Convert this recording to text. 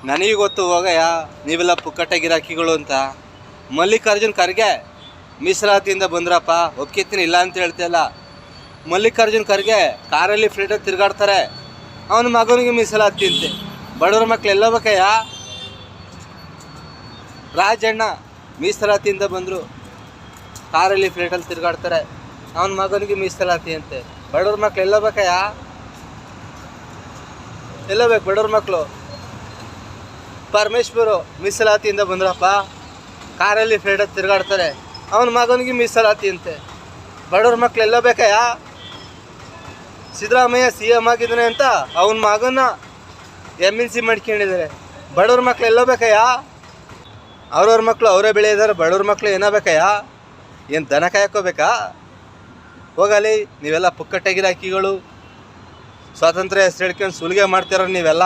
ನನಗೆ ಗೊತ್ತು ಹೋಗಯ್ಯ, ನೀವೆಲ್ಲ ಪುಕ್ಕಟ್ಟೆ ಗಿರಾಕಿಗಳು ಅಂತ. ಮಲ್ಲಿಕಾರ್ಜುನ್ ಖರ್ಗೆ ಮೀಸಲಾತಿಯಿಂದ ಬಂದ್ರಪ್ಪ, ಒಪ್ಕೊತೀನಿ, ಇಲ್ಲ ಅಂತ ಹೇಳ್ತಿಯಲ್ಲ. ಮಲ್ಲಿಕಾರ್ಜುನ್ ಖರ್ಗೆ ಕಾರಲ್ಲಿ ಫ್ರೀಡಲ್ಲಿ ತಿರುಗಾಡ್ತಾರೆ, ಅವನ ಮಗನಿಗೆ ಮೀಸಲಾತಿ ಅಂತೆ. ಬಡವ್ರ ಮಕ್ಳು ಎಲ್ಲ ಬೇಕಯ್ಯ. ರಾಜಣ್ಣ ಮೀಸಲಾತಿಯಿಂದ ಬಂದರು, ಕಾರಲ್ಲಿ ಫ್ಲೈಟಲ್ಲಿ ತಿರುಗಾಡ್ತಾರೆ, ಅವನ ಮಗನಿಗೆ ಮೀಸಲಾತಿ ಅಂತೆ. ಬಡವ್ರ ಮಕ್ಳು ಎಲ್ಲ ಬೇಕಯ್ಯ, ಎಲ್ಲ ಬೇಕು ಬಡವ್ರ ಮಕ್ಕಳು. ಪರಮೇಶ್ವರು ಮೀಸಲಾತಿಯಿಂದ ಬಂದ್ರಪ್ಪ, ಕಾರಲ್ಲಿ ಫ್ಲೈಟಲ್ಲಿ ತಿರುಗಾಡ್ತಾರೆ, ಅವನ ಮಗನಿಗೆ ಮೀಸಲಾತಿ ಅಂತೆ. ಬಡವ್ರ ಮಕ್ಳು ಎಲ್ಲ ಬೇಕಯ್ಯ. ಸಿದ್ದರಾಮಯ್ಯ CM ಆಗಿದ್ದಾನೆ ಅಂತ ಅವನ ಮಗನ MNC ಮಾಡ್ಕೊಂಡಿದ್ದಾರೆ. ಬಡವ್ರ ಮಕ್ಳು ಎಲ್ಲ ಬೇಕಯ್ಯ. ಅವ್ರವ್ರ ಮಕ್ಕಳು ಅವರೇ ಬೆಳೆಯಿದ್ದಾರೆ, ಬಡವ್ರ ಮಕ್ಕಳು ಏನೋ ಬೇಕಯ್ಯ. ಏನು ದನ ಕಾಯ್ಕೋಬೇಕಾ? ಹೋಗಲಿ, ನೀವೆಲ್ಲ ಪುಕ್ಕಟ್ಟೆ ಗಿರಾಕಿಗಳು, ಸ್ವಾತಂತ್ರ್ಯ ಹೆಸರು ಹೇಳ್ಕೊಂಡು ಸುಲಿಗೆ ಮಾಡ್ತಿರೋ ನೀವೆಲ್ಲ.